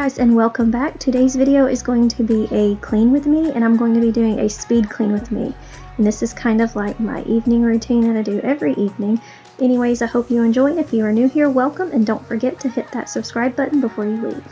guys, and welcome back. Today's video is going to be a clean with me, and I'm going to be doing a speed clean with me. And this is kind of like my evening routine that I do every evening. Anyways, I hope you enjoy it. If you are new here, welcome, and don't forget to hit that subscribe button before you leave.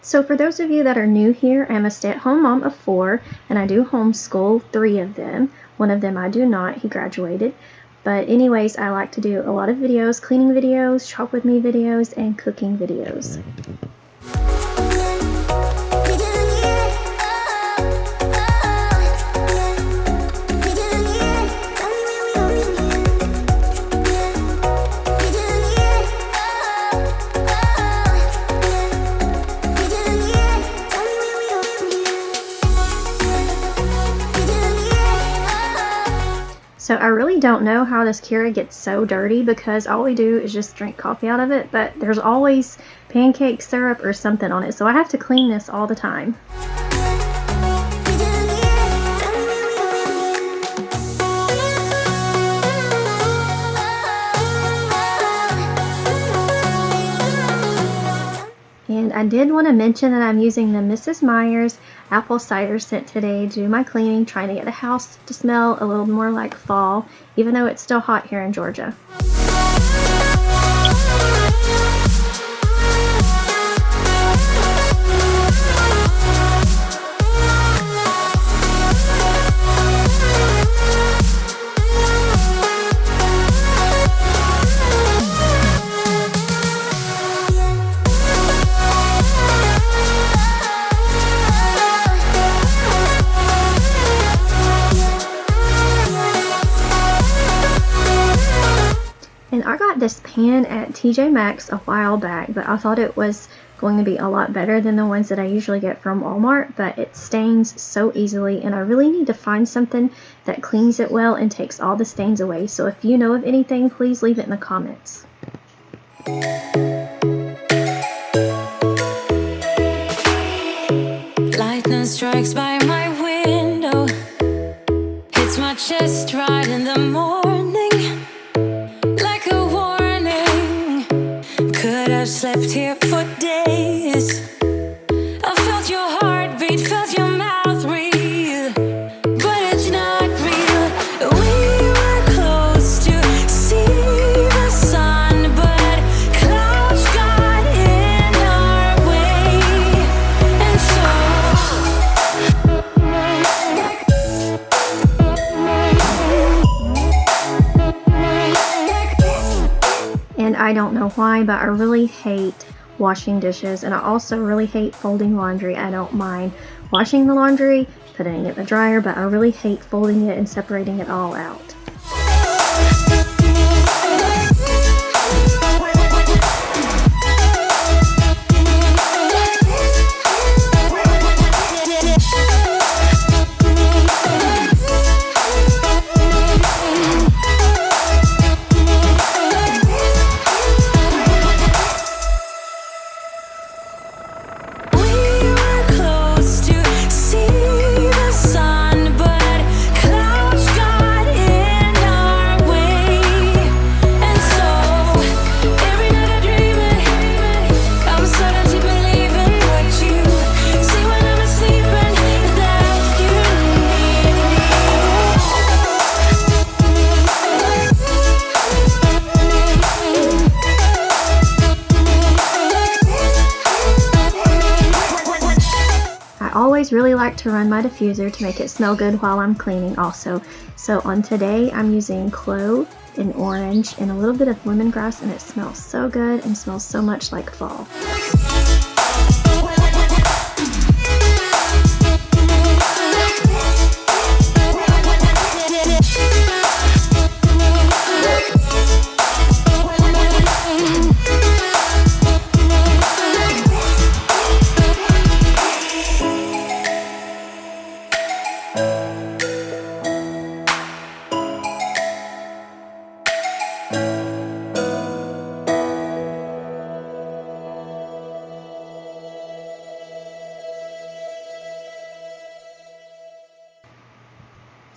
So for those of you that are new here, I'm a stay-at-home mom of 4, and I do homeschool 3 of them. One of them I do not, he graduated. But anyways, I like to do a lot of videos, cleaning videos, shop with me videos, and cooking videos. So I really don't know how this Keurig gets so dirty because all we do is just drink coffee out of it, but there's always pancake syrup or something on it, so I have to clean this all the time. And I did want to mention that I'm using the Mrs. Meyer's apple cider scent today to do my cleaning, trying to get the house to smell a little more like fall, even though it's still hot here in Georgia. And I got this pan at TJ Maxx a while back, but I thought it was going to be a lot better than the ones that I usually get from Walmart, but it stains so easily, and I really need to find something that cleans it well and takes all the stains away. So if you know of anything, please leave it in the comments. Lightning strikes by my window, hits my chest right in the morning. I've slept here for days. I felt your heartbeat, felt your mouth breathe, but it's not real. We were close to see the sun, but clouds got in our way, and And I don't know why, but I really hate washing dishes, and I also really hate folding laundry. I don't mind washing the laundry, putting it in the dryer, but I really hate folding it and separating it all out. sun, but clouds got in our way. always really like to run my diffuser to make it smell good while I'm cleaning also. So on today, I'm using clove and orange and a little bit of lemongrass, and it smells so good and smells so much like fall.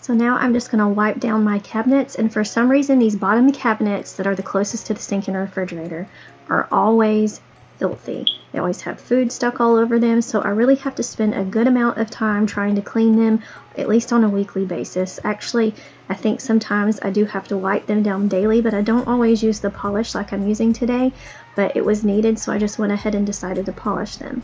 So now I'm just going to wipe down my cabinets, and for some reason these bottom cabinets that are the closest to the sink and refrigerator are always filthy. They always have food stuck all over them, so I really have to spend a good amount of time trying to clean them, at least on a weekly basis. Actually, I think sometimes I do have to wipe them down daily, but I don't always use the polish like I'm using today, but it was needed, so I just went ahead and decided to polish them.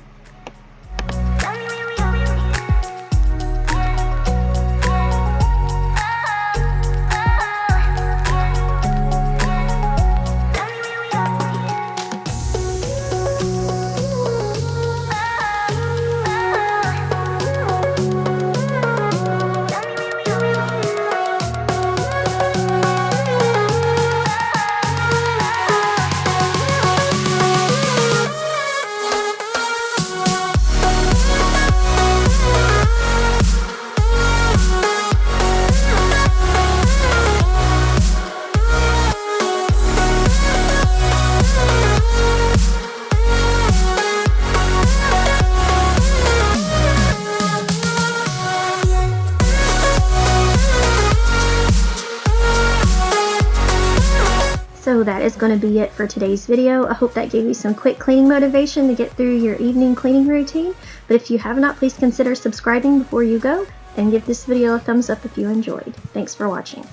So that is going to be it for today's video. I hope that gave you some quick cleaning motivation to get through your evening cleaning routine. But if you have not, please consider subscribing before you go, and give this video a thumbs up if you enjoyed. Thanks for watching.